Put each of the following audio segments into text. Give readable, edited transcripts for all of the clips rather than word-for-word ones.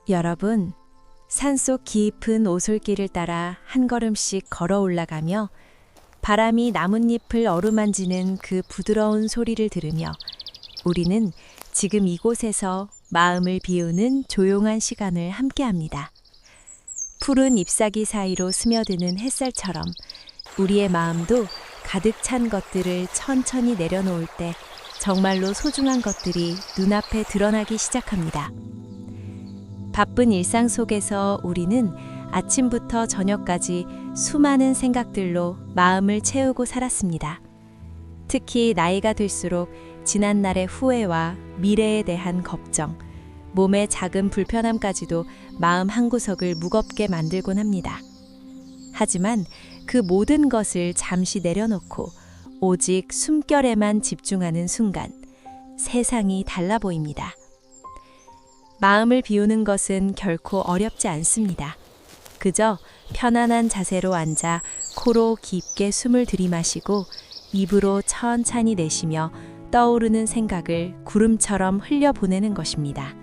여러분, 산속 깊은 오솔길을 따라 한 걸음씩 걸어 올라가며 바람이 나뭇잎을 어루만지는 그 부드러운 소리를 들으며 우리는 지금 이곳에서 마음을 비우는 조용한 시간을 함께합니다. 푸른 잎사귀 사이로 스며드는 햇살처럼 우리의 마음도 가득 찬 것들을 천천히 내려놓을 때 정말로 소중한 것들이 눈앞에 드러나기 시작합니다. 바쁜 일상 속에서 우리는 아침부터 저녁까지 수많은 생각들로 마음을 채우고 살았습니다. 특히 나이가 들수록 지난날의 후회와 미래에 대한 걱정, 몸의 작은 불편함까지도 마음 한구석을 무겁게 만들곤 합니다. 하지만 그 모든 것을 잠시 내려놓고 오직 숨결에만 집중하는 순간, 세상이 달라 보입니다. 마음을 비우는 것은 결코 어렵지 않습니다. 그저 편안한 자세로 앉아 코로 깊게 숨을 들이마시고 입으로 천천히 내쉬며 떠오르는 생각을 구름처럼 흘려보내는 것입니다.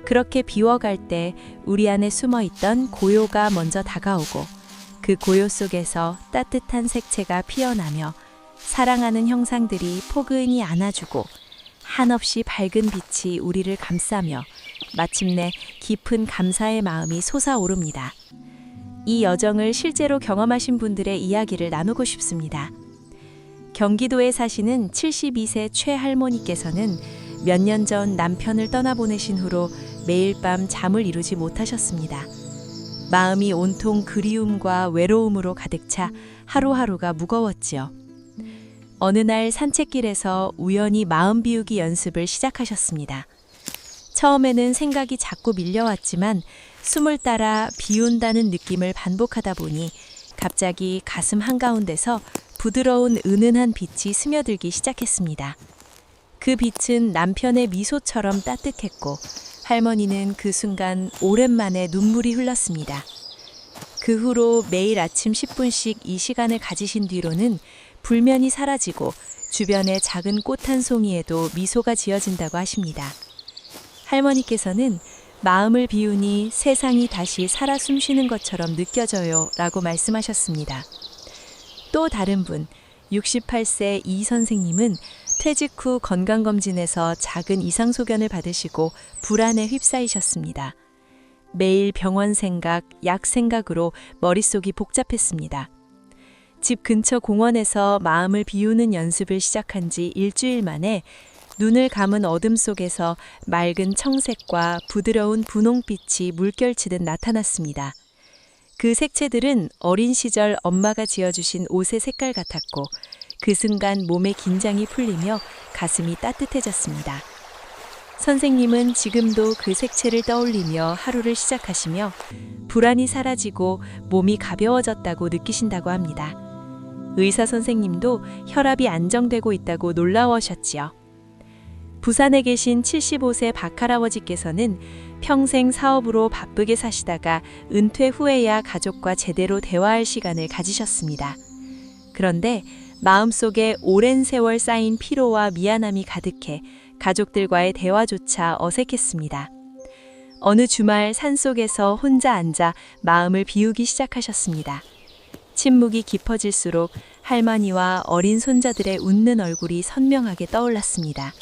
그렇게 비워갈 때 우리 안에 숨어있던 고요가 먼저 다가오고 그 고요 속에서 따뜻한 색채가 피어나며 사랑하는 형상들이 포근히 안아주고 한없이 밝은 빛이 우리를 감싸며 마침내 깊은 감사의 마음이 솟아오릅니다. 이 여정을 실제로 경험하신 분들의 이야기를 나누고 싶습니다. 경기도에 사시는 72세 최 할머니께서는 몇 년 전 남편을 떠나보내신 후로 매일 밤 잠을 이루지 못하셨습니다. 마음이 온통 그리움과 외로움으로 가득 차 하루하루가 무거웠지요. 어느 날 산책길에서 우연히 마음 비우기 연습을 시작하셨습니다. 처음에는 생각이 자꾸 밀려왔지만 숨을 따라 비운다는 느낌을 반복하다 보니 갑자기 가슴 한가운데서 부드러운 은은한 빛이 스며들기 시작했습니다. 그 빛은 남편의 미소처럼 따뜻했고 할머니는 그 순간 오랜만에 눈물이 흘렀습니다. 그 후로 매일 아침 10분씩 이 시간을 가지신 뒤로는 불면이 사라지고 주변의 작은 꽃 한 송이에도 미소가 지어진다고 하십니다. 할머니께서는 마음을 비우니 세상이 다시 살아 숨쉬는 것처럼 느껴져요 라고 말씀하셨습니다. 또 다른 분, 68세 이 선생님은 퇴직 후 건강검진에서 작은 이상소견을 받으시고 불안에 휩싸이셨습니다. 매일 병원 생각, 약 생각으로 머릿속이 복잡했습니다. 집 근처 공원에서 마음을 비우는 연습을 시작한 지 일주일 만에 눈을 감은 어둠 속에서 맑은 청색과 부드러운 분홍빛이 물결치듯 나타났습니다. 그 색채들은 어린 시절 엄마가 지어주신 옷의 색깔 같았고 그 순간 몸의 긴장이 풀리며 가슴이 따뜻해졌습니다. 선생님은 지금도 그 색채를 떠올리며 하루를 시작하시며 불안이 사라지고 몸이 가벼워졌다고 느끼신다고 합니다. 의사 선생님도 혈압이 안정되고 있다고 놀라워하셨지요. 부산에 계신 75세 박할아버지께서는 평생 사업으로 바쁘게 사시다가 은퇴 후에야 가족과 제대로 대화할 시간을 가지셨습니다. 그런데 마음속에 오랜 세월 쌓인 피로와 미안함이 가득해 가족들과의 대화조차 어색했습니다. 어느 주말 산속에서 혼자 앉아 마음을 비우기 시작하셨습니다. 침묵이 깊어질수록 할머니와 어린 손자들의 웃는 얼굴이 선명하게 떠올랐습니다.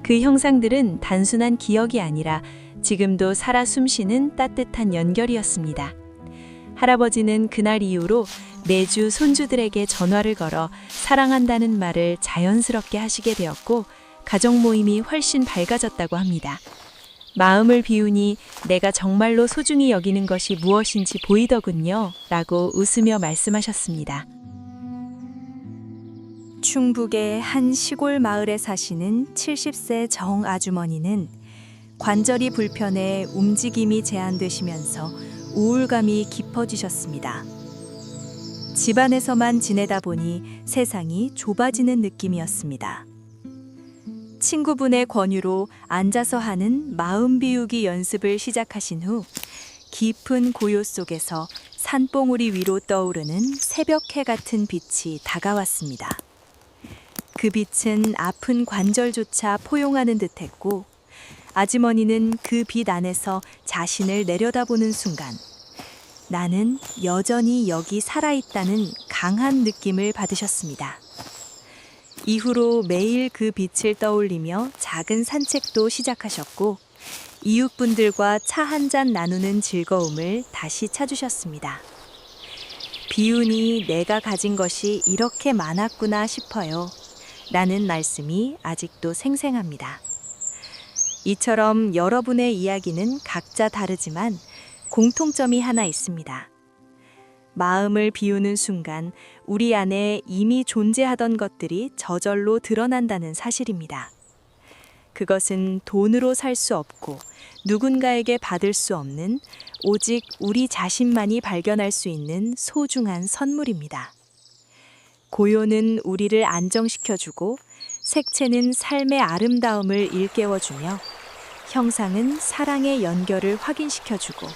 그 형상들은 단순한 기억이 아니라 지금도 살아 숨쉬는 따뜻한 연결이었습니다. 할아버지는 그날 이후로 매주 손주들에게 전화를 걸어 사랑한다는 말을 자연스럽게 하시게 되었고 가족 모임이 훨씬 밝아졌다고 합니다. 마음을 비우니 내가 정말로 소중히 여기는 것이 무엇인지 보이더군요 라고 웃으며 말씀하셨습니다. 충북의 한 시골 마을에 사시는 70세 정 아주머니는 관절이 불편해 움직임이 제한되시면서 우울감이 깊어지셨습니다. 집안에서만 지내다 보니 세상이 좁아지는 느낌이었습니다. 친구분의 권유로 앉아서 하는 마음 비우기 연습을 시작하신 후 깊은 고요 속에서 산봉우리 위로 떠오르는 새벽해 같은 빛이 다가왔습니다. 그 빛은 아픈 관절조차 포용하는 듯했고 아주머니는 그 빛 안에서 자신을 내려다보는 순간 나는 여전히 여기 살아있다는 강한 느낌을 받으셨습니다. 이후로 매일 그 빛을 떠올리며 작은 산책도 시작하셨고 이웃분들과 차 한 잔 나누는 즐거움을 다시 찾으셨습니다. 비운이 내가 가진 것이 이렇게 많았구나 싶어요. 라는 말씀이 아직도 생생합니다. 이처럼 여러분의 이야기는 각자 다르지만 공통점이 하나 있습니다. 마음을 비우는 순간 우리 안에 이미 존재하던 것들이 저절로 드러난다는 사실입니다. 그것은 돈으로 살 수 없고 누군가에게 받을 수 없는 오직 우리 자신만이 발견할 수 있는 소중한 선물입니다. 고요는 우리를 안정시켜주고 색채는 삶의 아름다움을 일깨워주며 형상은 사랑의 연결을 확인시켜주고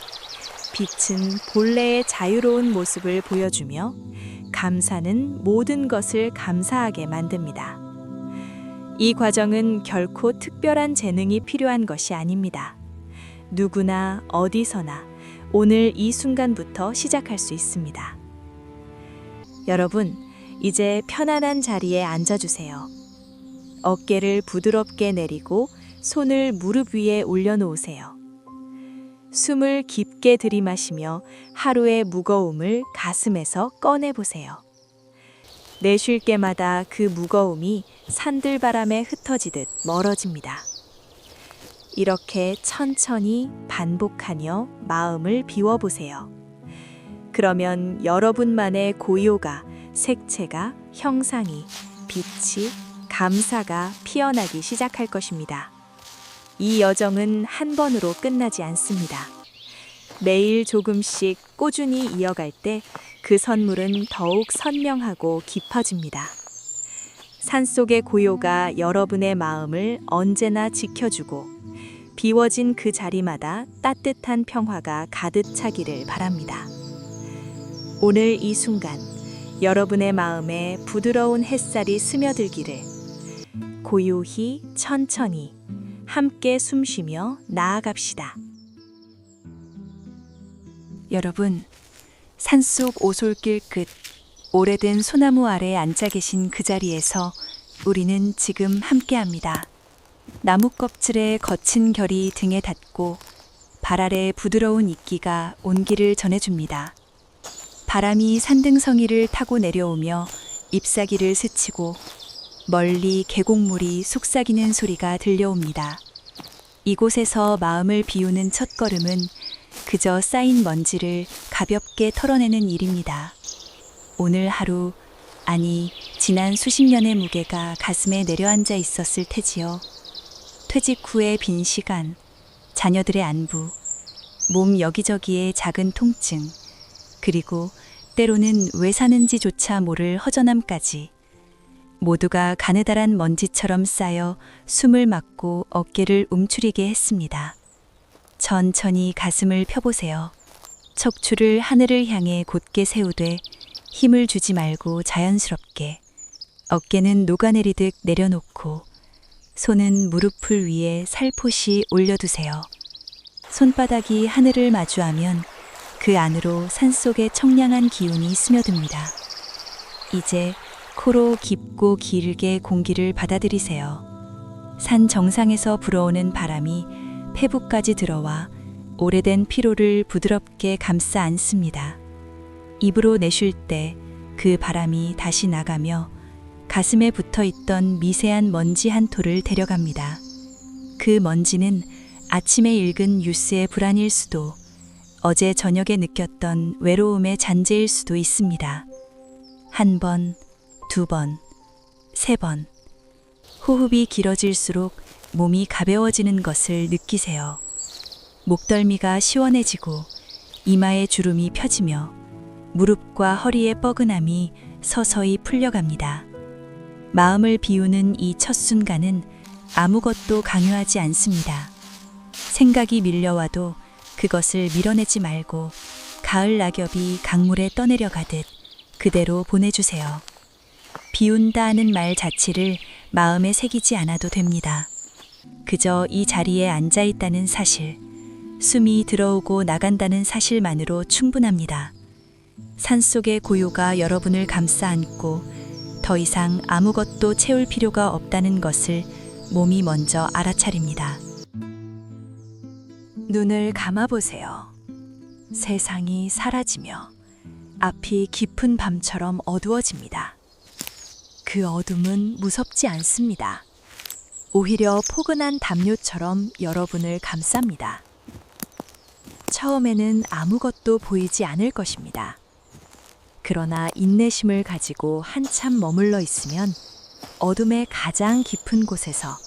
빛은 본래의 자유로운 모습을 보여주며 감사는 모든 것을 감사하게 만듭니다. 이 과정은 결코 특별한 재능이 필요한 것이 아닙니다. 누구나 어디서나 오늘 이 순간부터 시작할 수 있습니다. 여러분, 이제 편안한 자리에 앉아주세요. 어깨를 부드럽게 내리고 손을 무릎 위에 올려놓으세요. 숨을 깊게 들이마시며 하루의 무거움을 가슴에서 꺼내보세요. 내쉴 때마다 그 무거움이 산들바람에 흩어지듯 멀어집니다. 이렇게 천천히 반복하며 마음을 비워보세요. 그러면 여러분만의 고요가, 색채가, 형상이, 빛이, 감사가 피어나기 시작할 것입니다. 이 여정은 한 번으로 끝나지 않습니다. 매일 조금씩 꾸준히 이어갈 때 그 선물은 더욱 선명하고 깊어집니다. 산속의 고요가 여러분의 마음을 언제나 지켜주고 비워진 그 자리마다 따뜻한 평화가 가득 차기를 바랍니다. 오늘 이 순간 여러분의 마음에 부드러운 햇살이 스며들기를 고요히 천천히 함께 숨쉬며 나아갑시다. 여러분, 산속 오솔길 끝 오래된 소나무 아래 앉아 계신 그 자리에서 우리는 지금 함께합니다. 나무 껍질의 거친 결이 등에 닿고 발 아래 부드러운 이끼가 온기를 전해줍니다. 바람이 산등성이를 타고 내려오며 잎사귀를 스치고 멀리 계곡물이 속삭이는 소리가 들려옵니다. 이곳에서 마음을 비우는 첫걸음은 그저 쌓인 먼지를 가볍게 털어내는 일입니다. 오늘 하루, 아니 지난 수십 년의 무게가 가슴에 내려앉아 있었을 테지요. 퇴직 후의 빈 시간, 자녀들의 안부, 몸 여기저기의 작은 통증, 그리고 때로는 왜 사는지조차 모를 허전함까지 모두가 가느다란 먼지처럼 쌓여 숨을 막고 어깨를 움츠리게 했습니다. 천천히 가슴을 펴보세요. 척추를 하늘을 향해 곧게 세우되 힘을 주지 말고 자연스럽게 어깨는 녹아내리듯 내려놓고 손은 무릎을 위에 살포시 올려두세요. 손바닥이 하늘을 마주하면 그 안으로 산속의 청량한 기운이 스며듭니다. 이제 코로 깊고 길게 공기를 받아들이세요. 산 정상에서 불어오는 바람이 폐부까지 들어와 오래된 피로를 부드럽게 감싸 안습니다. 입으로 내쉴 때 그 바람이 다시 나가며 가슴에 붙어있던 미세한 먼지 한 톨을 데려갑니다. 그 먼지는 아침에 읽은 뉴스의 불안일 수도, 어제 저녁에 느꼈던 외로움의 잔재일 수도 있습니다. 한 번, 두 번, 세 번. 호흡이 길어질수록 몸이 가벼워지는 것을 느끼세요. 목덜미가 시원해지고 이마의 주름이 펴지며 무릎과 허리의 뻐근함이 서서히 풀려갑니다. 마음을 비우는 이 첫 순간은 아무것도 강요하지 않습니다. 생각이 밀려와도 그것을 밀어내지 말고 가을 낙엽이 강물에 떠내려가듯 그대로 보내주세요. 비운다 하는 말 자체를 마음에 새기지 않아도 됩니다. 그저 이 자리에 앉아 있다는 사실, 숨이 들어오고 나간다는 사실만으로 충분합니다. 산속의 고요가 여러분을 감싸 안고 더 이상 아무것도 채울 필요가 없다는 것을 몸이 먼저 알아차립니다. 눈을 감아보세요. 세상이 사라지며 앞이 깊은 밤처럼 어두워집니다. 그 어둠은 무섭지 않습니다. 오히려 포근한 담요처럼 여러분을 감쌉니다. 처음에는 아무것도 보이지 않을 것입니다. 그러나 인내심을 가지고 한참 머물러 있으면 어둠의 가장 깊은 곳에서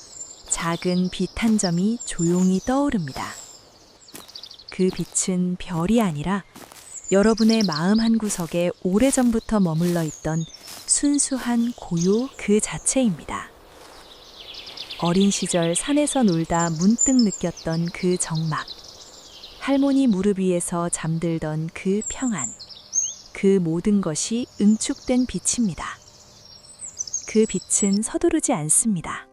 작은 빛 한 점이 조용히 떠오릅니다. 그 빛은 별이 아니라 여러분의 마음 한구석에 오래전부터 머물러 있던 순수한 고요 그 자체입니다. 어린 시절 산에서 놀다 문득 느꼈던 그 정막, 할머니 무릎 위에서 잠들던 그 평안, 그 모든 것이 응축된 빛입니다. 그 빛은 서두르지 않습니다.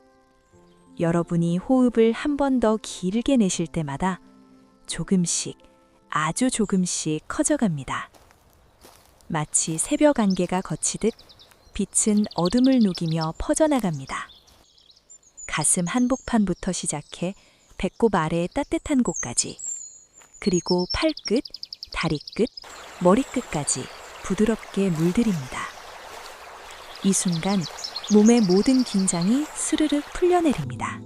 여러분이 호흡을 한 번 더 길게 내쉴 때마다 조금씩, 아주 조금씩 커져갑니다. 마치 새벽 안개가 걷히듯 빛은 어둠을 녹이며 퍼져나갑니다. 가슴 한복판부터 시작해 배꼽 아래 따뜻한 곳까지, 그리고 팔끝, 다리끝, 머리끝까지 부드럽게 물들입니다. 이 순간 몸의 모든 긴장이 스르륵 풀려내립니다.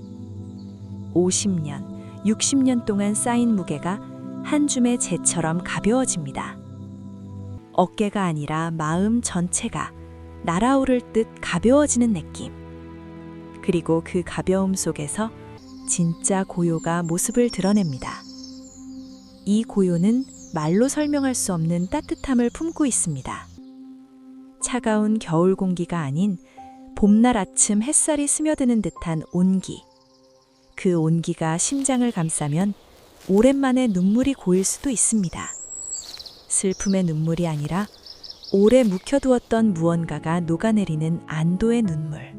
50년, 60년 동안 쌓인 무게가 한 줌의 재처럼 가벼워집니다. 어깨가 아니라 마음 전체가 날아오를 듯 가벼워지는 느낌. 그리고 그 가벼움 속에서 진짜 고요가 모습을 드러냅니다. 이 고요는 말로 설명할 수 없는 따뜻함을 품고 있습니다. 차가운 겨울 공기가 아닌 봄날 아침 햇살이 스며드는 듯한 온기. 그 온기가 심장을 감싸면 오랜만에 눈물이 고일 수도 있습니다. 슬픔의 눈물이 아니라 오래 묵혀두었던 무언가가 녹아내리는 안도의 눈물.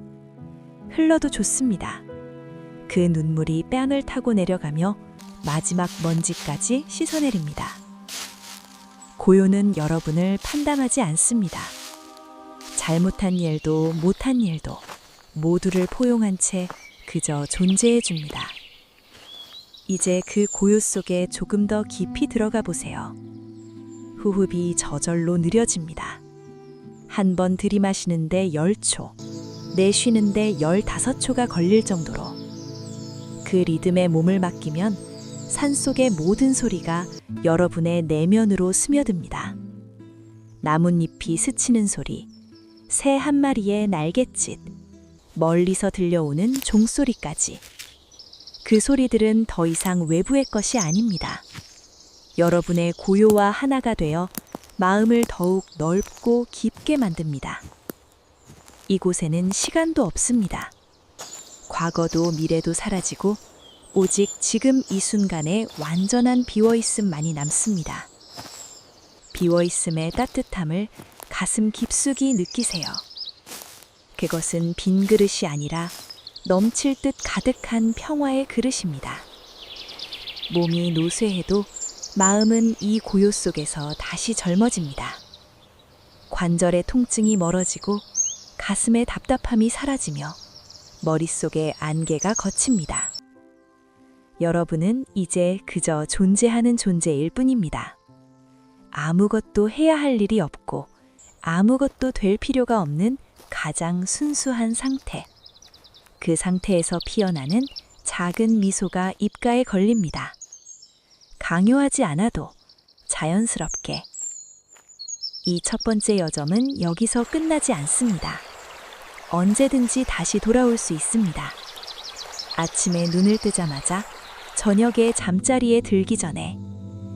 흘러도 좋습니다. 그 눈물이 뺨을 타고 내려가며 마지막 먼지까지 씻어내립니다. 고요는 여러분을 판단하지 않습니다. 잘못한 일도 못한 일도 모두를 포용한 채 그저 존재해 줍니다. 이제 그 고요 속에 조금 더 깊이 들어가 보세요. 호흡이 저절로 느려집니다. 한 번 들이마시는데 10초, 내쉬는데 15초가 걸릴 정도로. 그 리듬에 몸을 맡기면 산속의 모든 소리가 여러분의 내면으로 스며듭니다. 나뭇잎이 스치는 소리, 새 한 마리의 날갯짓, 멀리서 들려오는 종소리까지. 그 소리들은 더 이상 외부의 것이 아닙니다. 여러분의 고요와 하나가 되어 마음을 더욱 넓고 깊게 만듭니다. 이곳에는 시간도 없습니다. 과거도 미래도 사라지고 오직 지금 이 순간에 완전한 비워있음만이 남습니다. 비워있음의 따뜻함을 가슴 깊숙이 느끼세요. 그것은 빈 그릇이 아니라 넘칠 듯 가득한 평화의 그릇입니다. 몸이 노쇠해도 마음은 이 고요 속에서 다시 젊어집니다. 관절의 통증이 멀어지고 가슴의 답답함이 사라지며 머릿속의 안개가 걷힙니다. 여러분은 이제 그저 존재하는 존재일 뿐입니다. 아무것도 해야 할 일이 없고 아무것도 될 필요가 없는 가장 순수한 상태. 그 상태에서 피어나는 작은 미소가 입가에 걸립니다. 강요하지 않아도 자연스럽게. 이 첫 번째 여점은 여기서 끝나지 않습니다. 언제든지 다시 돌아올 수 있습니다. 아침에 눈을 뜨자마자 저녁에 잠자리에 들기 전에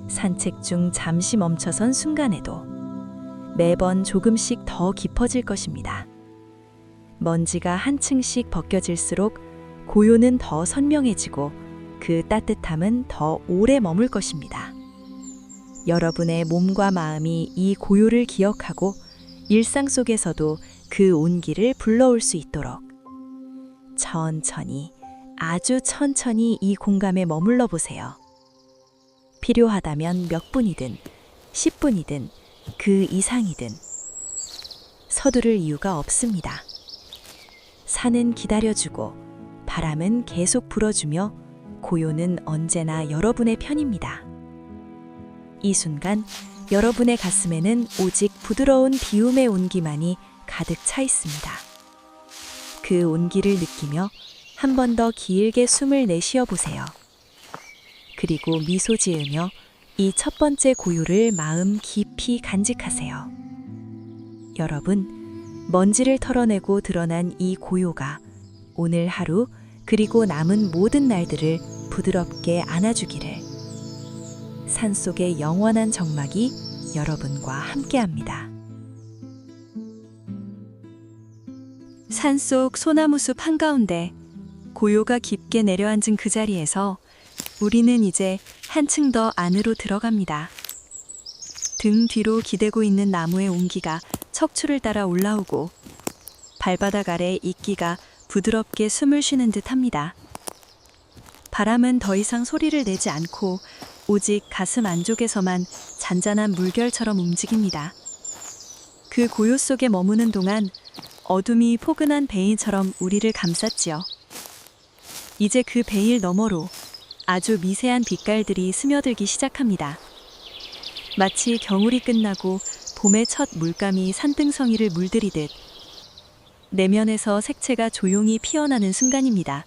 산책 중 잠시 멈춰선 순간에도 매번 조금씩 더 깊어질 것입니다. 먼지가 한 층씩 벗겨질수록 고요는 더 선명해지고 그 따뜻함은 더 오래 머물 것입니다. 여러분의 몸과 마음이 이 고요를 기억하고 일상 속에서도 그 온기를 불러올 수 있도록 천천히 아주 천천히 이 공감에 머물러 보세요. 필요하다면 몇 분이든, 10분이든, 그 이상이든. 서두를 이유가 없습니다. 산은 기다려주고, 바람은 계속 불어주며, 고요는 언제나 여러분의 편입니다. 이 순간, 여러분의 가슴에는 오직 부드러운 비움의 온기만이 가득 차 있습니다. 그 온기를 느끼며 한 번 더 길게 숨을 내쉬어 보세요. 그리고 미소 지으며 이 첫 번째 고요를 마음 깊이 간직하세요. 여러분, 먼지를 털어내고 드러난 이 고요가 오늘 하루 그리고 남은 모든 날들을 부드럽게 안아주기를. 산속의 영원한 정막이 여러분과 함께합니다. 산속 소나무숲 한가운데 고요가 깊게 내려앉은 그 자리에서 우리는 이제 한층 더 안으로 들어갑니다. 등 뒤로 기대고 있는 나무의 온기가 척추를 따라 올라오고 발바닥 아래 이끼가 부드럽게 숨을 쉬는 듯 합니다. 바람은 더 이상 소리를 내지 않고 오직 가슴 안쪽에서만 잔잔한 물결처럼 움직입니다. 그 고요 속에 머무는 동안 어둠이 포근한 베일처럼 우리를 감쌌지요. 이제 그 베일 너머로 아주 미세한 빛깔들이 스며들기 시작합니다. 마치 겨울이 끝나고 봄의 첫 물감이 산등성이를 물들이듯 내면에서 색채가 조용히 피어나는 순간입니다.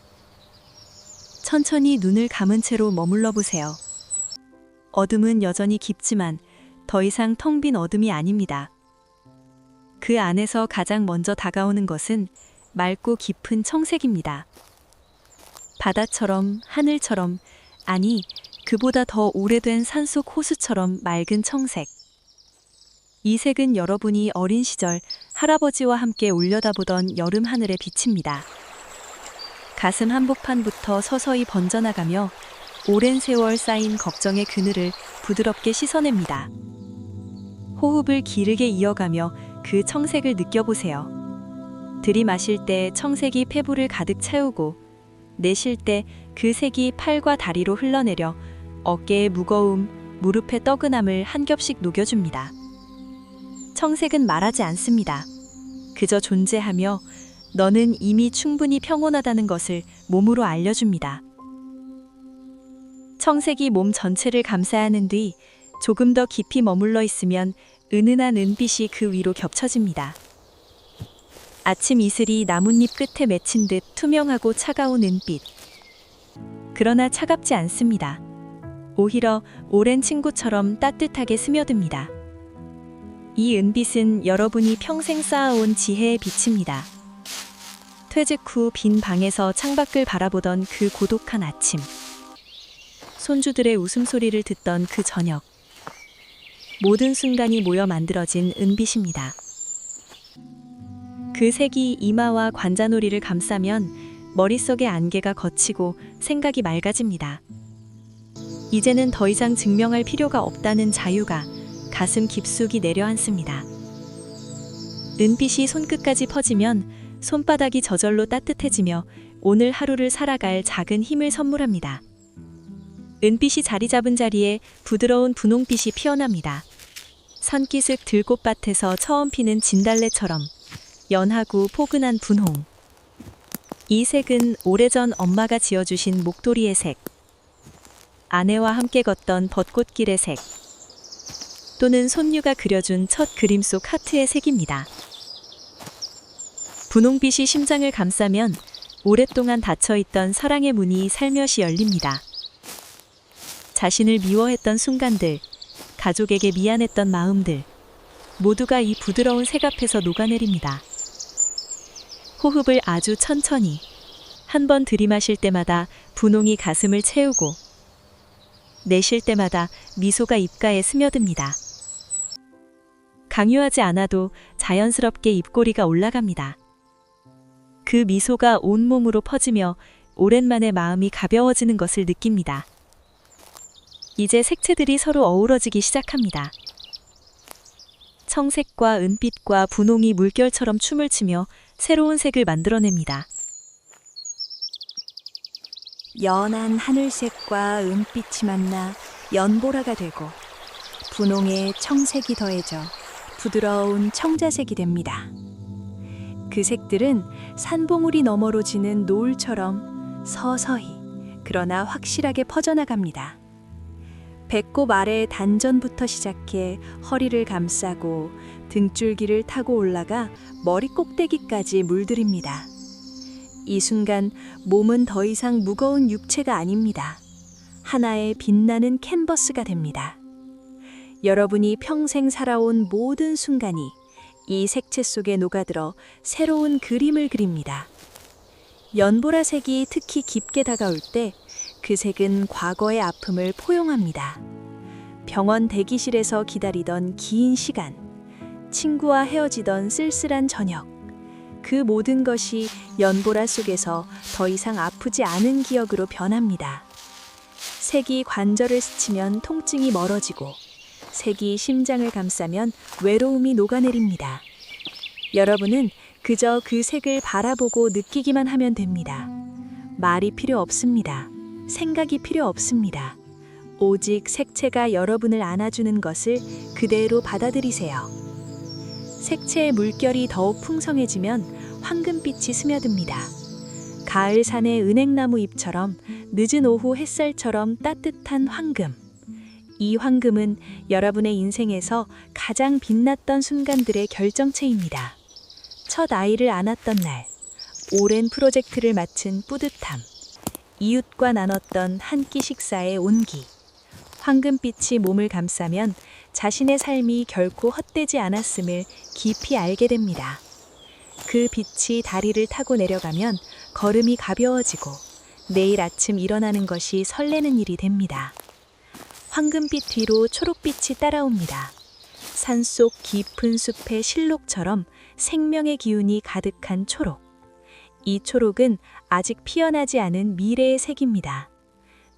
천천히 눈을 감은 채로 머물러 보세요. 어둠은 여전히 깊지만 더 이상 텅 빈 어둠이 아닙니다. 그 안에서 가장 먼저 다가오는 것은 맑고 깊은 청색입니다. 바다처럼, 하늘처럼, 아니, 그보다 더 오래된 산속 호수처럼 맑은 청색. 이 색은 여러분이 어린 시절 할아버지와 함께 올려다보던 여름 하늘의 빛입니다. 가슴 한복판부터 서서히 번져나가며 오랜 세월 쌓인 걱정의 그늘을 부드럽게 씻어냅니다. 호흡을 길게 이어가며 그 청색을 느껴보세요. 들이마실 때 청색이 폐부를 가득 채우고 내쉴 때 그 색이 팔과 다리로 흘러내려 어깨의 무거움, 무릎의 떠근함을 한 겹씩 녹여줍니다. 청색은 말하지 않습니다. 그저 존재하며 너는 이미 충분히 평온하다는 것을 몸으로 알려줍니다. 청색이 몸 전체를 감싸하는 뒤 조금 더 깊이 머물러 있으면 은은한 은빛이 그 위로 겹쳐집니다. 아침 이슬이 나뭇잎 끝에 맺힌 듯 투명하고 차가운 은빛. 그러나 차갑지 않습니다. 오히려 오랜 친구처럼 따뜻하게 스며듭니다. 이 은빛은 여러분이 평생 쌓아온 지혜의 빛입니다. 퇴직 후 빈 방에서 창밖을 바라보던 그 고독한 아침. 손주들의 웃음소리를 듣던 그 저녁. 모든 순간이 모여 만들어진 은빛입니다. 그 색이 이마와 관자놀이를 감싸면 머릿속의 안개가 걷히고 생각이 맑아집니다. 이제는 더 이상 증명할 필요가 없다는 자유가 가슴 깊숙이 내려앉습니다. 은빛이 손끝까지 퍼지면 손바닥이 저절로 따뜻해지며 오늘 하루를 살아갈 작은 힘을 선물합니다. 은빛이 자리 잡은 자리에 부드러운 분홍빛이 피어납니다. 산기슭 들꽃밭에서 처음 피는 진달래처럼 연하고 포근한 분홍. 이 색은 오래전 엄마가 지어주신 목도리의 색, 아내와 함께 걷던 벚꽃길의 색, 또는 손녀가 그려준 첫 그림 속 하트의 색입니다. 분홍빛이 심장을 감싸면 오랫동안 닫혀있던 사랑의 문이 살며시 열립니다. 자신을 미워했던 순간들, 가족에게 미안했던 마음들, 모두가 이 부드러운 색 앞에서 녹아내립니다. 호흡을 아주 천천히, 한 번 들이마실 때마다 분홍이 가슴을 채우고, 내쉴 때마다 미소가 입가에 스며듭니다. 강요하지 않아도 자연스럽게 입꼬리가 올라갑니다. 그 미소가 온몸으로 퍼지며 오랜만에 마음이 가벼워지는 것을 느낍니다. 이제 색채들이 서로 어우러지기 시작합니다. 청색과 은빛과 분홍이 물결처럼 춤을 추며 새로운 색을 만들어냅니다. 연한 하늘색과 은빛이 만나 연보라가 되고 분홍에 청색이 더해져 부드러운 청자색이 됩니다. 그 색들은 산봉우리 너머로 지는 노을처럼 서서히 그러나 확실하게 퍼져나갑니다. 배꼽 아래 단전부터 시작해 허리를 감싸고 등줄기를 타고 올라가 머리 꼭대기까지 물들입니다. 이 순간 몸은 더 이상 무거운 육체가 아닙니다. 하나의 빛나는 캔버스가 됩니다. 여러분이 평생 살아온 모든 순간이 이 색채 속에 녹아들어 새로운 그림을 그립니다. 연보라색이 특히 깊게 다가올 때 그 색은 과거의 아픔을 포용합니다. 병원 대기실에서 기다리던 긴 시간, 친구와 헤어지던 쓸쓸한 저녁, 그 모든 것이 연보라 속에서 더 이상 아프지 않은 기억으로 변합니다. 색이 관절을 스치면 통증이 멀어지고 색이 심장을 감싸면 외로움이 녹아내립니다. 여러분은 그저 그 색을 바라보고 느끼기만 하면 됩니다. 말이 필요 없습니다. 생각이 필요 없습니다. 오직 색채가 여러분을 안아주는 것을 그대로 받아들이세요. 색채의 물결이 더욱 풍성해지면 황금빛이 스며듭니다. 가을 산의 은행나무 잎처럼 늦은 오후 햇살처럼 따뜻한 황금. 이 황금은 여러분의 인생에서 가장 빛났던 순간들의 결정체입니다. 첫 아이를 안았던 날, 오랜 프로젝트를 마친 뿌듯함, 이웃과 나눴던 한 끼 식사의 온기. 황금빛이 몸을 감싸면 자신의 삶이 결코 헛되지 않았음을 깊이 알게 됩니다. 그 빛이 다리를 타고 내려가면 걸음이 가벼워지고 내일 아침 일어나는 것이 설레는 일이 됩니다. 황금빛 뒤로 초록빛이 따라옵니다. 산속 깊은 숲의 실록처럼 생명의 기운이 가득한 초록. 이 초록은 아직 피어나지 않은 미래의 색입니다.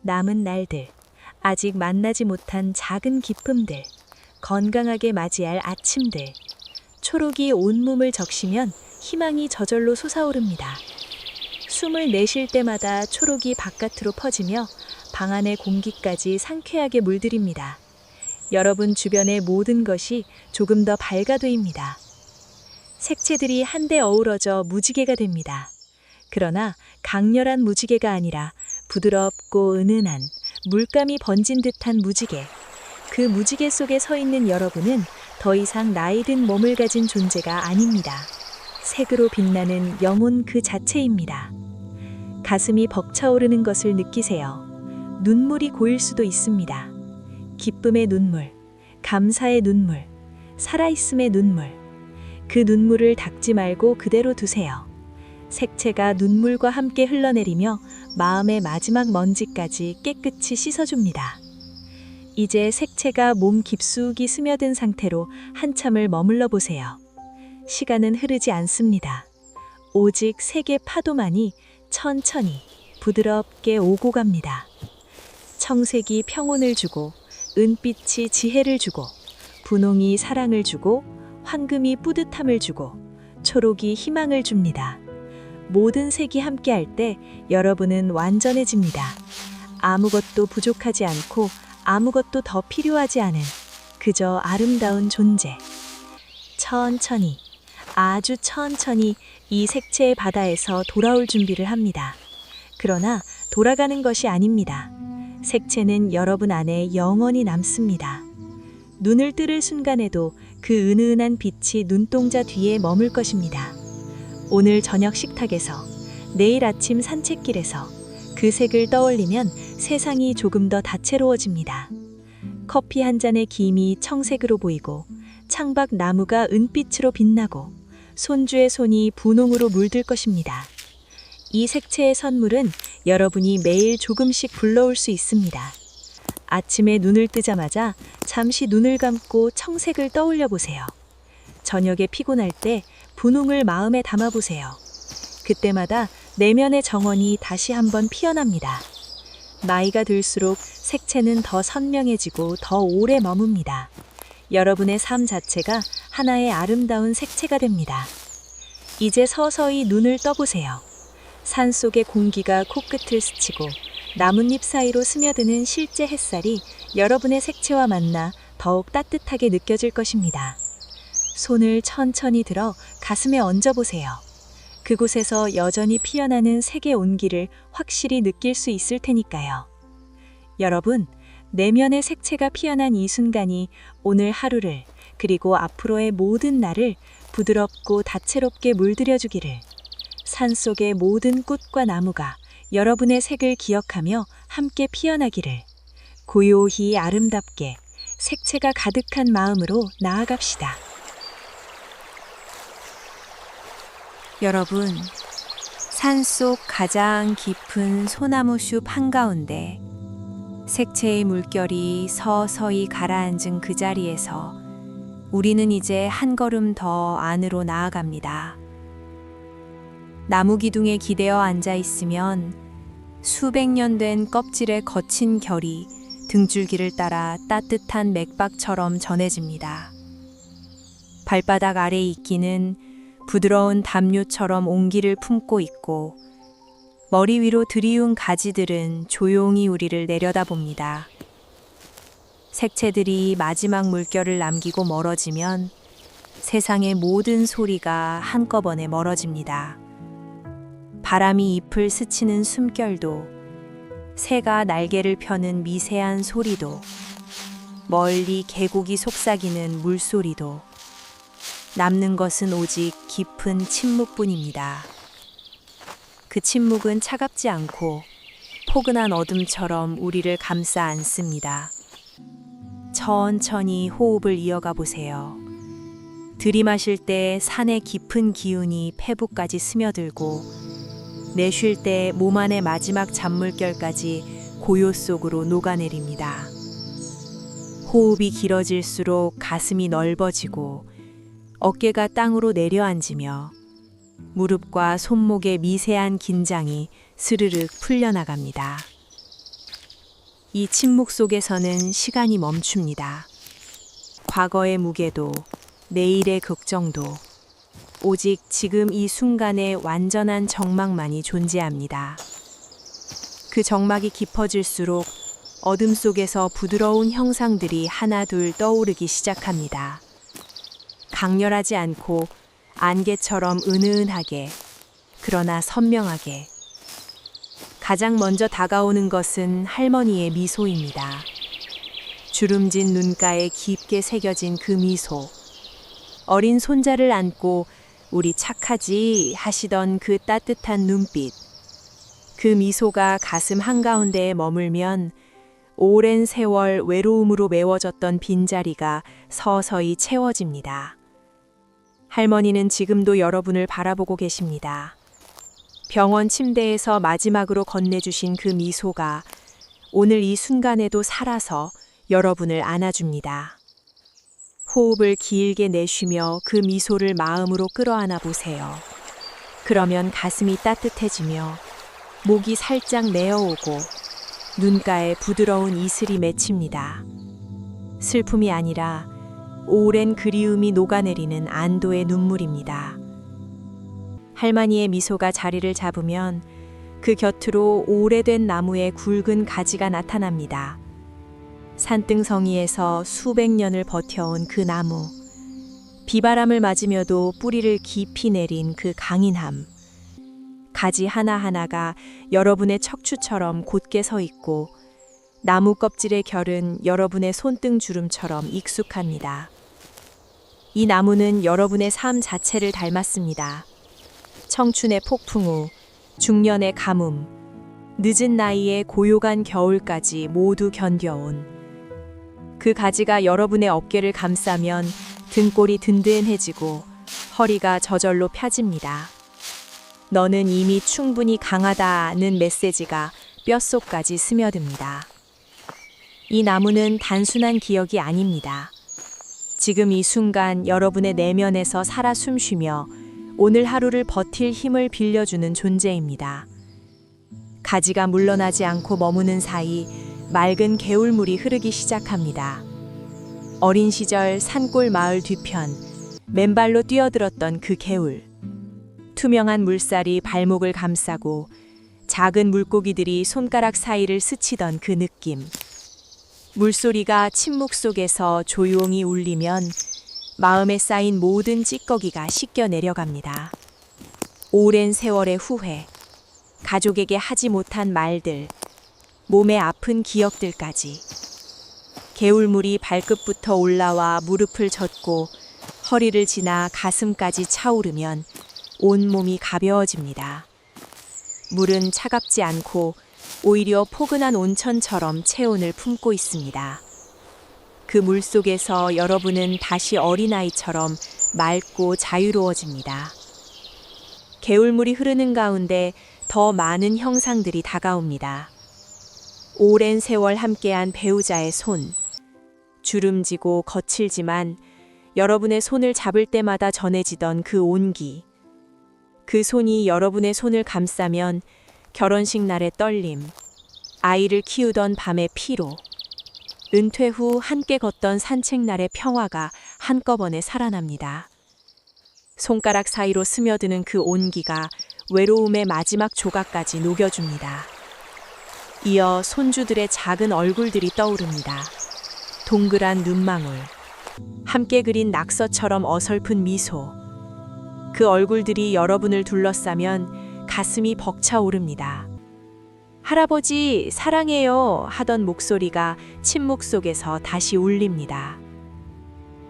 남은 날들, 아직 만나지 못한 작은 기쁨들, 건강하게 맞이할 아침들. 초록이 온몸을 적시면 희망이 저절로 솟아오릅니다. 숨을 내쉴 때마다 초록이 바깥으로 퍼지며 방 안의 공기까지 상쾌하게 물들입니다. 여러분 주변의 모든 것이 조금 더 밝아도입니다. 색채들이 한데 어우러져 무지개가 됩니다. 그러나 강렬한 무지개가 아니라 부드럽고 은은한 물감이 번진 듯한 무지개. 그 무지개 속에 서 있는 여러분은 더 이상 나이든 몸을 가진 존재가 아닙니다. 색으로 빛나는 영혼 그 자체입니다. 가슴이 벅차오르는 것을 느끼세요. 눈물이 고일 수도 있습니다. 기쁨의 눈물, 감사의 눈물, 살아있음의 눈물. 그 눈물을 닦지 말고 그대로 두세요. 색채가 눈물과 함께 흘러내리며 마음의 마지막 먼지까지 깨끗이 씻어줍니다. 이제 색채가 몸 깊숙이 스며든 상태로 한참을 머물러 보세요. 시간은 흐르지 않습니다. 오직 색의 파도만이 천천히 부드럽게 오고 갑니다. 청색이 평온을 주고, 은빛이 지혜를 주고, 분홍이 사랑을 주고, 황금이 뿌듯함을 주고, 초록이 희망을 줍니다. 모든 색이 함께할 때 여러분은 완전해집니다. 아무것도 부족하지 않고 아무것도 더 필요하지 않은 그저 아름다운 존재. 천천히, 아주 천천히 이 색채의 바다에서 돌아올 준비를 합니다. 그러나 돌아가는 것이 아닙니다. 색채는 여러분 안에 영원히 남습니다. 눈을 뜰 순간에도 그 은은한 빛이 눈동자 뒤에 머물 것입니다. 오늘 저녁 식탁에서, 내일 아침 산책길에서 그 색을 떠올리면 세상이 조금 더 다채로워집니다. 커피 한 잔의 김이 청색으로 보이고, 창밖 나무가 은빛으로 빛나고, 손주의 손이 분홍으로 물들 것입니다. 이 색채의 선물은 여러분이 매일 조금씩 불러올 수 있습니다. 아침에 눈을 뜨자마자 잠시 눈을 감고 청색을 떠올려 보세요. 저녁에 피곤할 때 분홍을 마음에 담아보세요. 그때마다 내면의 정원이 다시 한번 피어납니다. 나이가 들수록 색채는 더 선명해지고 더 오래 머뭅니다. 여러분의 삶 자체가 하나의 아름다운 색채가 됩니다. 이제 서서히 눈을 떠보세요. 산 속의 공기가 코끝을 스치고 나뭇잎 사이로 스며드는 실제 햇살이 여러분의 색채와 만나 더욱 따뜻하게 느껴질 것입니다. 손을 천천히 들어 가슴에 얹어보세요. 그곳에서 여전히 피어나는 색의 온기를 확실히 느낄 수 있을 테니까요. 여러분, 내면의 색채가 피어난 이 순간이 오늘 하루를 그리고 앞으로의 모든 날을 부드럽고 다채롭게 물들여주기를, 산속의 모든 꽃과 나무가 여러분의 색을 기억하며 함께 피어나기를, 고요히 아름답게 색채가 가득한 마음으로 나아갑시다. 여러분, 산속 가장 깊은 소나무 숲 한가운데 색채의 물결이 서서히 가라앉은 그 자리에서 우리는 이제 한 걸음 더 안으로 나아갑니다. 나무 기둥에 기대어 앉아 있으면 수백 년 된 껍질의 거친 결이 등줄기를 따라 따뜻한 맥박처럼 전해집니다. 발바닥 아래 이끼는 부드러운 담요처럼 온기를 품고 있고, 머리 위로 들이운 가지들은 조용히 우리를 내려다봅니다. 색채들이 마지막 물결을 남기고 멀어지면 세상의 모든 소리가 한꺼번에 멀어집니다. 바람이 잎을 스치는 숨결도, 새가 날개를 펴는 미세한 소리도, 멀리 계곡이 속삭이는 물소리도, 남는 것은 오직 깊은 침묵뿐입니다. 그 침묵은 차갑지 않고 포근한 어둠처럼 우리를 감싸 안습니다. 천천히 호흡을 이어가 보세요. 들이마실 때 산의 깊은 기운이 폐부까지 스며들고, 내쉴 때 몸 안의 마지막 잔물결까지 고요 속으로 녹아내립니다. 호흡이 길어질수록 가슴이 넓어지고 어깨가 땅으로 내려앉으며 무릎과 손목의 미세한 긴장이 스르륵 풀려나갑니다. 이 침묵 속에서는 시간이 멈춥니다. 과거의 무게도, 내일의 걱정도, 오직 지금 이 순간의 완전한 정막만이 존재합니다. 그 정막이 깊어질수록 어둠 속에서 부드러운 형상들이 하나둘 떠오르기 시작합니다. 강렬하지 않고 안개처럼 은은하게, 그러나 선명하게. 가장 먼저 다가오는 것은 할머니의 미소입니다. 주름진 눈가에 깊게 새겨진 그 미소. 어린 손자를 안고 우리 착하지 하시던 그 따뜻한 눈빛. 그 미소가 가슴 한가운데에 머물면 오랜 세월 외로움으로 메워졌던 빈자리가 서서히 채워집니다. 할머니는 지금도 여러분을 바라보고 계십니다. 병원 침대에서 마지막으로 건네주신 그 미소가 오늘 이 순간에도 살아서 여러분을 안아줍니다. 호흡을 길게 내쉬며 그 미소를 마음으로 끌어안아 보세요. 그러면 가슴이 따뜻해지며 목이 살짝 내어오고 눈가에 부드러운 이슬이 맺힙니다. 슬픔이 아니라 오랜 그리움이 녹아내리는 안도의 눈물입니다. 할머니의 미소가 자리를 잡으면 그 곁으로 오래된 나무의 굵은 가지가 나타납니다. 산등성이에서 수백 년을 버텨온 그 나무, 비바람을 맞으며도 뿌리를 깊이 내린 그 강인함, 가지 하나하나가 여러분의 척추처럼 곧게 서 있고 나무 껍질의 결은 여러분의 손등 주름처럼 익숙합니다. 이 나무는 여러분의 삶 자체를 닮았습니다. 청춘의 폭풍 후 중년의 가뭄, 늦은 나이에 고요한 겨울까지 모두 견뎌온 그 가지가 여러분의 어깨를 감싸면 등골이 든든해지고 허리가 저절로 펴집니다. 너는 이미 충분히 강하다는 메시지가 뼛속까지 스며듭니다. 이 나무는 단순한 기억이 아닙니다. 지금 이 순간 여러분의 내면에서 살아 숨쉬며 오늘 하루를 버틸 힘을 빌려주는 존재입니다. 가지가 물러나지 않고 머무는 사이 맑은 개울물이 흐르기 시작합니다. 어린 시절 산골 마을 뒤편 맨발로 뛰어들었던 그 개울. 투명한 물살이 발목을 감싸고 작은 물고기들이 손가락 사이를 스치던 그 느낌. 물소리가 침묵 속에서 조용히 울리면 마음에 쌓인 모든 찌꺼기가 씻겨 내려갑니다. 오랜 세월의 후회, 가족에게 하지 못한 말들, 몸에 아픈 기억들까지. 개울물이 발끝부터 올라와 무릎을 젖고 허리를 지나 가슴까지 차오르면 온몸이 가벼워집니다. 물은 차갑지 않고 오히려 포근한 온천처럼 체온을 품고 있습니다. 그 물 속에서 여러분은 다시 어린아이처럼 맑고 자유로워집니다. 개울물이 흐르는 가운데 더 많은 형상들이 다가옵니다. 오랜 세월 함께한 배우자의 손. 주름지고 거칠지만 여러분의 손을 잡을 때마다 전해지던 그 온기. 그 손이 여러분의 손을 감싸면 결혼식 날의 떨림, 아이를 키우던 밤의 피로, 은퇴 후 함께 걷던 산책날의 평화가 한꺼번에 살아납니다. 손가락 사이로 스며드는 그 온기가 외로움의 마지막 조각까지 녹여줍니다. 이어 손주들의 작은 얼굴들이 떠오릅니다. 동그란 눈망울, 함께 그린 낙서처럼 어설픈 미소. 그 얼굴들이 여러분을 둘러싸면 가슴이 벅차오릅니다. 할아버지, 사랑해요 하던 목소리가 침묵 속에서 다시 울립니다.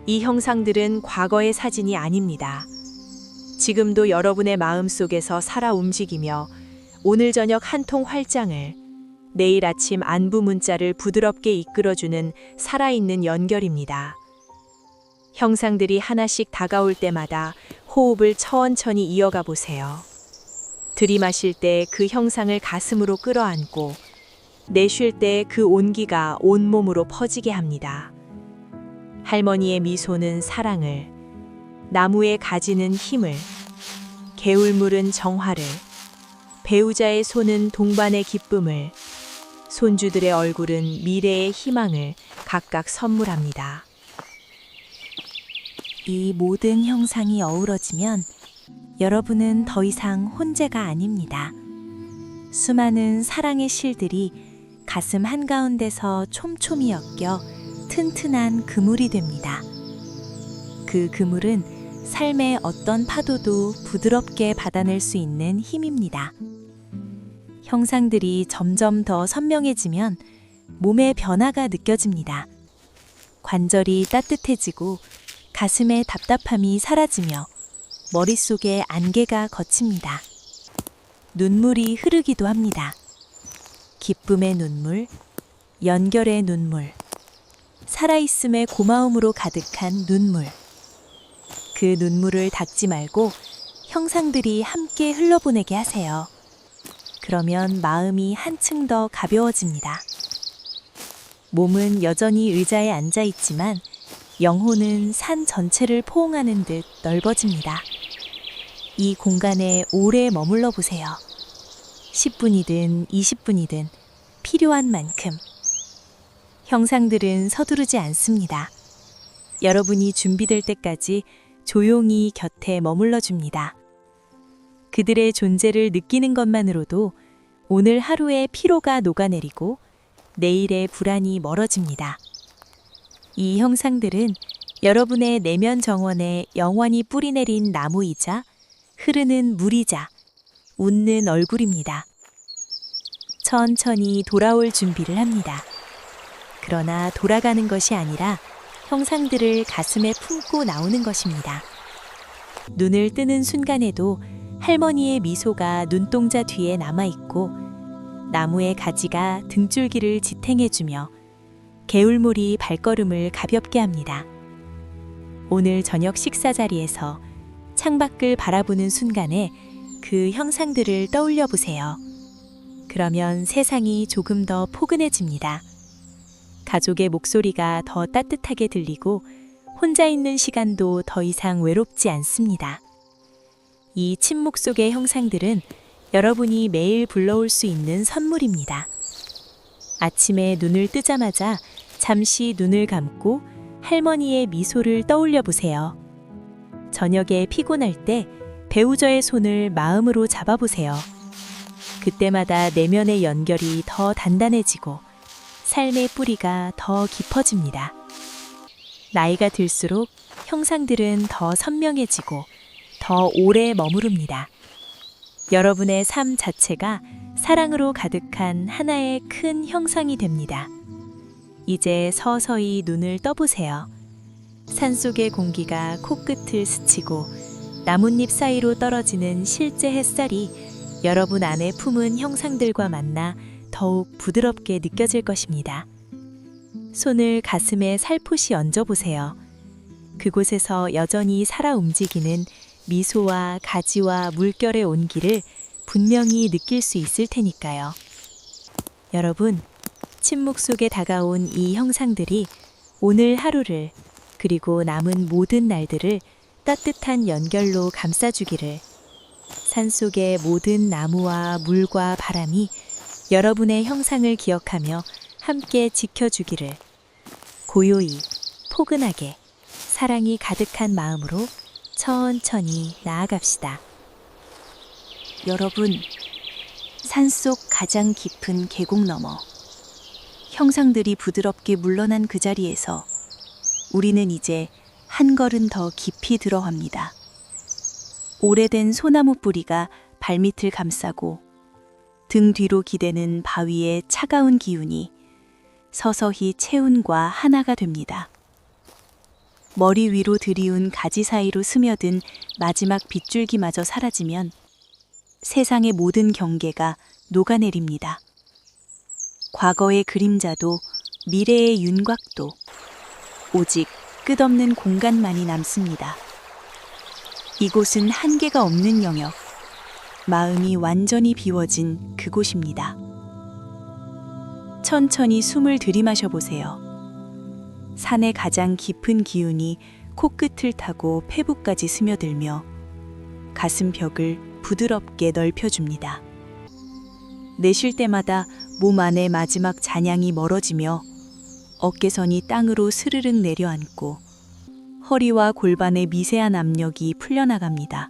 이 형상들은 과거의 사진이 아닙니다. 지금도 여러분의 마음 속에서 살아 움직이며 오늘 저녁 한 통 활장을, 내일 아침 안부 문자를 부드럽게 이끌어주는 살아있는 연결입니다. 형상들이 하나씩 다가올 때마다 호흡을 천천히 이어가 보세요. 들이마실 때 그 형상을 가슴으로 끌어안고 내쉴 때 그 온기가 온몸으로 퍼지게 합니다. 할머니의 미소는 사랑을, 나무의 가지는 힘을, 개울물은 정화를, 배우자의 손은 동반의 기쁨을, 손주들의 얼굴은 미래의 희망을 각각 선물합니다. 이 모든 형상이 어우러지면 여러분은 더 이상 혼재가 아닙니다. 수많은 사랑의 실들이 가슴 한가운데서 촘촘히 엮여 튼튼한 그물이 됩니다. 그 그물은 삶의 어떤 파도도 부드럽게 받아낼 수 있는 힘입니다. 형상들이 점점 더 선명해지면 몸의 변화가 느껴집니다. 관절이 따뜻해지고 가슴의 답답함이 사라지며 머릿속에 안개가 걷힙니다. 눈물이 흐르기도 합니다. 기쁨의 눈물, 연결의 눈물, 살아있음의 고마움으로 가득한 눈물. 그 눈물을 닦지 말고 형상들이 함께 흘러보내게 하세요. 그러면 마음이 한층 더 가벼워집니다. 몸은 여전히 의자에 앉아 있지만 영혼은 산 전체를 포옹하는 듯 넓어집니다. 이 공간에 오래 머물러 보세요. 10분이든 20분이든 필요한 만큼. 형상들은 서두르지 않습니다. 여러분이 준비될 때까지 조용히 곁에 머물러 줍니다. 그들의 존재를 느끼는 것만으로도 오늘 하루의 피로가 녹아내리고 내일의 불안이 멀어집니다. 이 형상들은 여러분의 내면 정원에 영원히 뿌리내린 나무이자 흐르는 물이자 웃는 얼굴입니다. 천천히 돌아올 준비를 합니다. 그러나 돌아가는 것이 아니라 형상들을 가슴에 품고 나오는 것입니다. 눈을 뜨는 순간에도 할머니의 미소가 눈동자 뒤에 남아있고 나무의 가지가 등줄기를 지탱해주며 개울물이 발걸음을 가볍게 합니다. 오늘 저녁 식사 자리에서 창밖을 바라보는 순간에 그 형상들을 떠올려 보세요. 그러면 세상이 조금 더 포근해집니다. 가족의 목소리가 더 따뜻하게 들리고 혼자 있는 시간도 더 이상 외롭지 않습니다. 이 침묵 속의 형상들은 여러분이 매일 불러올 수 있는 선물입니다. 아침에 눈을 뜨자마자 잠시 눈을 감고 할머니의 미소를 떠올려 보세요. 저녁에 피곤할 때 배우자의 손을 마음으로 잡아보세요. 그때마다 내면의 연결이 더 단단해지고 삶의 뿌리가 더 깊어집니다. 나이가 들수록 형상들은 더 선명해지고 더 오래 머무릅니다. 여러분의 삶 자체가 사랑으로 가득한 하나의 큰 형상이 됩니다. 이제 서서히 눈을 떠보세요. 산속의 공기가 코끝을 스치고 나뭇잎 사이로 떨어지는 실제 햇살이 여러분 안에 품은 형상들과 만나 더욱 부드럽게 느껴질 것입니다. 손을 가슴에 살포시 얹어보세요. 그곳에서 여전히 살아 움직이는 미소와 가지와 물결의 온기를 분명히 느낄 수 있을 테니까요. 여러분, 침묵 속에 다가온 이 형상들이 오늘 하루를 그리고 남은 모든 날들을 따뜻한 연결로 감싸주기를, 산속의 모든 나무와 물과 바람이 여러분의 형상을 기억하며 함께 지켜주기를, 고요히, 포근하게, 사랑이 가득한 마음으로 천천히 나아갑시다. 여러분, 산속 가장 깊은 계곡 너머, 형상들이 부드럽게 물러난 그 자리에서 우리는 이제 한 걸음 더 깊이 들어갑니다. 오래된 소나무 뿌리가 발밑을 감싸고 등 뒤로 기대는 바위의 차가운 기운이 서서히 체온과 하나가 됩니다. 머리 위로 들이운 가지 사이로 스며든 마지막 빗줄기마저 사라지면 세상의 모든 경계가 녹아내립니다. 과거의 그림자도 미래의 윤곽도 오직 끝없는 공간만이 남습니다. 이곳은 한계가 없는 영역, 마음이 완전히 비워진 그곳입니다. 천천히 숨을 들이마셔 보세요. 산의 가장 깊은 기운이 코끝을 타고 폐부까지 스며들며 가슴벽을 부드럽게 넓혀줍니다. 내쉴 때마다 몸 안의 마지막 잔향이 멀어지며 어깨선이 땅으로 스르륵 내려앉고 허리와 골반의 미세한 압력이 풀려나갑니다.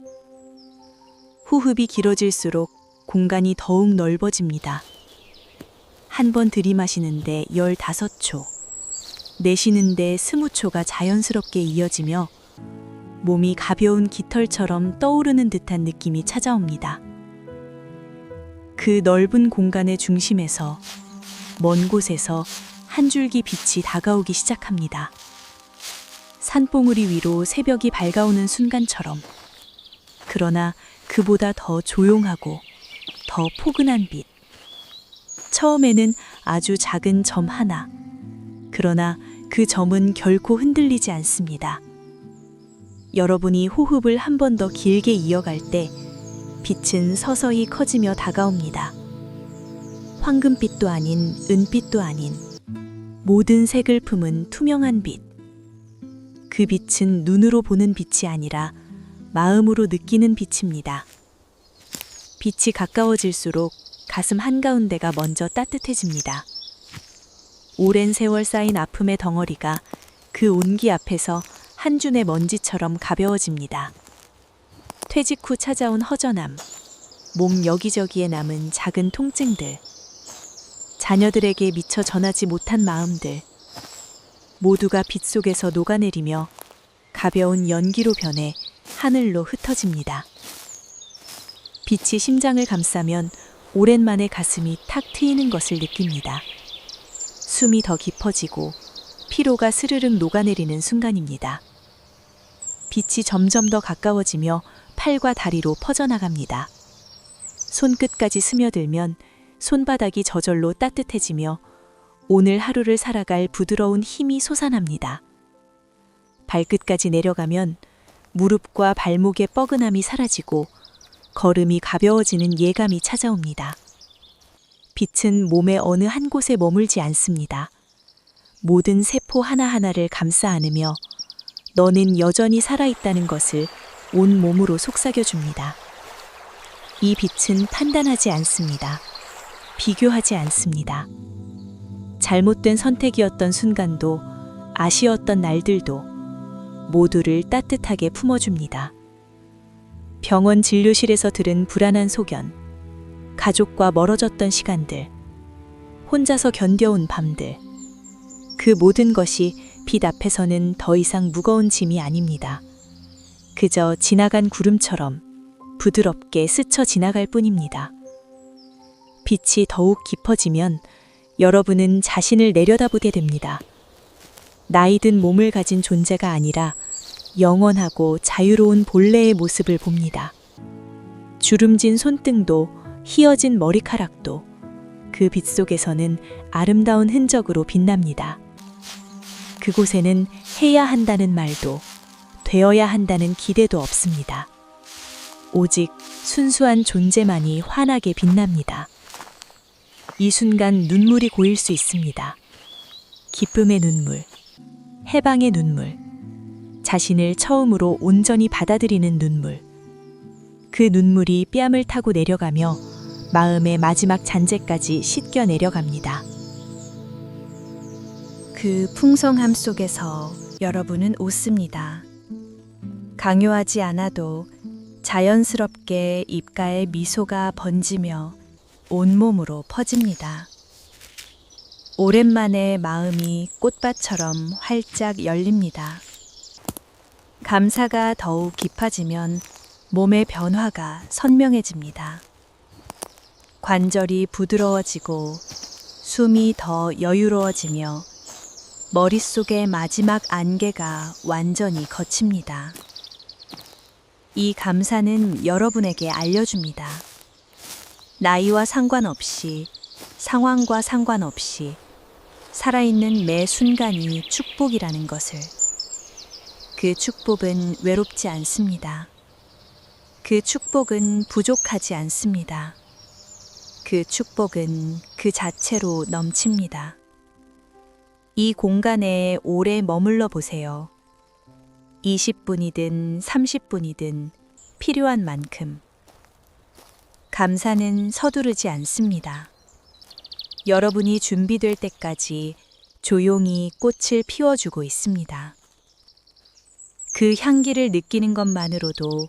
호흡이 길어질수록 공간이 더욱 넓어집니다. 한 번 들이마시는데 15초, 내쉬는데 20초가 자연스럽게 이어지며 몸이 가벼운 깃털처럼 떠오르는 듯한 느낌이 찾아옵니다. 그 넓은 공간의 중심에서, 먼 곳에서 한 줄기 빛이 다가오기 시작합니다. 산봉우리 위로 새벽이 밝아오는 순간처럼. 그러나 그보다 더 조용하고 더 포근한 빛. 처음에는 아주 작은 점 하나. 그러나 그 점은 결코 흔들리지 않습니다. 여러분이 호흡을 한 번 더 길게 이어갈 때 빛은 서서히 커지며 다가옵니다. 황금빛도 아닌 은빛도 아닌 모든 색을 품은 투명한 빛. 그 빛은 눈으로 보는 빛이 아니라 마음으로 느끼는 빛입니다. 빛이 가까워질수록 가슴 한가운데가 먼저 따뜻해집니다. 오랜 세월 쌓인 아픔의 덩어리가 그 온기 앞에서 한 줌의 먼지처럼 가벼워집니다. 퇴직 후 찾아온 허전함, 몸 여기저기에 남은 작은 통증들, 자녀들에게 미처 전하지 못한 마음들, 모두가 빛 속에서 녹아내리며 가벼운 연기로 변해 하늘로 흩어집니다. 빛이 심장을 감싸면 오랜만에 가슴이 탁 트이는 것을 느낍니다. 숨이 더 깊어지고 피로가 스르륵 녹아내리는 순간입니다. 빛이 점점 더 가까워지며 팔과 다리로 퍼져나갑니다. 손끝까지 스며들면 손바닥이 저절로 따뜻해지며 오늘 하루를 살아갈 부드러운 힘이 솟아납니다. 발끝까지 내려가면 무릎과 발목의 뻐근함이 사라지고 걸음이 가벼워지는 예감이 찾아옵니다. 빛은 몸의 어느 한 곳에 머물지 않습니다. 모든 세포 하나하나를 감싸 안으며 너는 여전히 살아있다는 것을 온 몸으로 속삭여줍니다. 이 빛은 판단하지 않습니다. 비교하지 않습니다. 잘못된 선택이었던 순간도 아쉬웠던 날들도 모두를 따뜻하게 품어줍니다. 병원 진료실에서 들은 불안한 소견, 가족과 멀어졌던 시간들, 혼자서 견뎌온 밤들. 그 모든 것이 빛 앞에서는 더 이상 무거운 짐이 아닙니다. 그저 지나간 구름처럼 부드럽게 스쳐 지나갈 뿐입니다. 빛이 더욱 깊어지면 여러분은 자신을 내려다보게 됩니다. 나이든 몸을 가진 존재가 아니라 영원하고 자유로운 본래의 모습을 봅니다. 주름진 손등도 휘어진 머리카락도 그 빛 속에서는 아름다운 흔적으로 빛납니다. 그곳에는 해야 한다는 말도 되어야 한다는 기대도 없습니다. 오직 순수한 존재만이 환하게 빛납니다. 이 순간 눈물이 고일 수 있습니다. 기쁨의 눈물, 해방의 눈물, 자신을 처음으로 온전히 받아들이는 눈물. 그 눈물이 뺨을 타고 내려가며 마음의 마지막 잔재까지 씻겨 내려갑니다. 그 풍성함 속에서 여러분은 웃습니다. 강요하지 않아도 자연스럽게 입가에 미소가 번지며 온몸으로 퍼집니다. 오랜만에 마음이 꽃밭처럼 활짝 열립니다. 감사가 더욱 깊어지면 몸의 변화가 선명해집니다. 관절이 부드러워지고 숨이 더 여유로워지며 머릿속의 마지막 안개가 완전히 걷힙니다. 이 감사는 여러분에게 알려줍니다. 나이와 상관없이, 상황과 상관없이 살아있는 매 순간이 축복이라는 것을. 그 축복은 외롭지 않습니다. 그 축복은 부족하지 않습니다. 그 축복은 그 자체로 넘칩니다. 이 공간에 오래 머물러 보세요. 20분이든 30분이든 필요한 만큼. 감사는 서두르지 않습니다. 여러분이 준비될 때까지 조용히 꽃을 피워주고 있습니다. 그 향기를 느끼는 것만으로도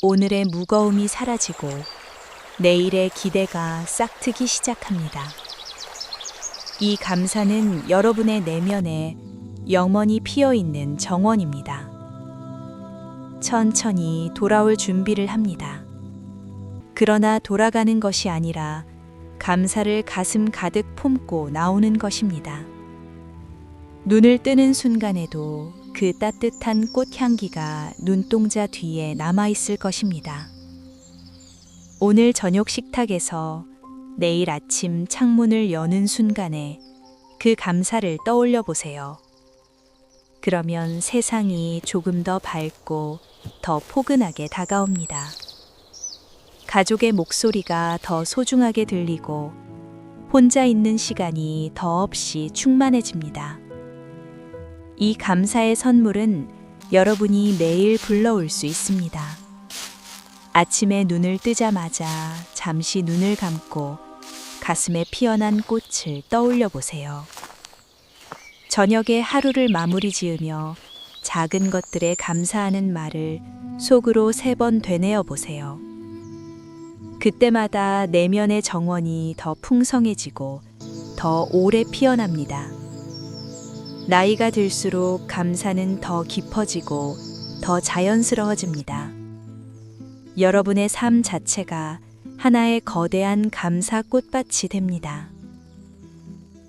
오늘의 무거움이 사라지고 내일의 기대가 싹트기 시작합니다. 이 감사는 여러분의 내면에 영원히 피어있는 정원입니다. 천천히 돌아올 준비를 합니다. 그러나 돌아가는 것이 아니라 감사를 가슴 가득 품고 나오는 것입니다. 눈을 뜨는 순간에도 그 따뜻한 꽃향기가 눈동자 뒤에 남아있을 것입니다. 오늘 저녁 식탁에서 내일 아침 창문을 여는 순간에 그 감사를 떠올려 보세요. 그러면 세상이 조금 더 밝고 더 포근하게 다가옵니다. 가족의 목소리가 더 소중하게 들리고 혼자 있는 시간이 더없이 충만해집니다. 이 감사의 선물은 여러분이 매일 불러올 수 있습니다. 아침에 눈을 뜨자마자 잠시 눈을 감고 가슴에 피어난 꽃을 떠올려 보세요. 저녁에 하루를 마무리 지으며 작은 것들에 감사하는 말을 속으로 3번 되뇌어 보세요. 그때마다 내면의 정원이 더 풍성해지고 더 오래 피어납니다. 나이가 들수록 감사는 더 깊어지고 더 자연스러워집니다. 여러분의 삶 자체가 하나의 거대한 감사 꽃밭이 됩니다.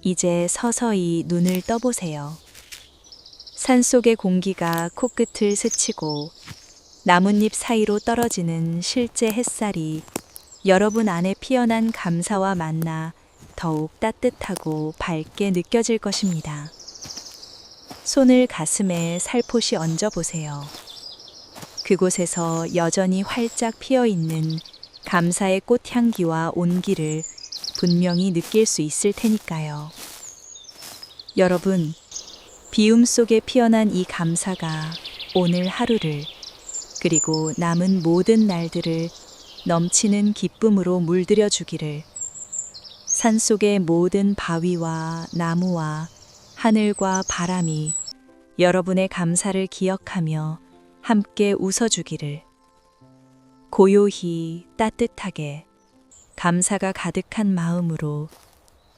이제 서서히 눈을 떠보세요. 산속의 공기가 코끝을 스치고 나뭇잎 사이로 떨어지는 실제 햇살이 여러분 안에 피어난 감사와 만나 더욱 따뜻하고 밝게 느껴질 것입니다. 손을 가슴에 살포시 얹어보세요. 그곳에서 여전히 활짝 피어있는 감사의 꽃향기와 온기를 분명히 느낄 수 있을 테니까요. 여러분, 비움 속에 피어난 이 감사가 오늘 하루를 그리고 남은 모든 날들을 넘치는 기쁨으로 물들여 주기를. 산속의 모든 바위와 나무와 하늘과 바람이 여러분의 감사를 기억하며 함께 웃어주기를. 고요히 따뜻하게 감사가 가득한 마음으로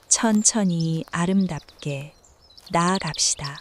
천천히 아름답게 나아갑시다.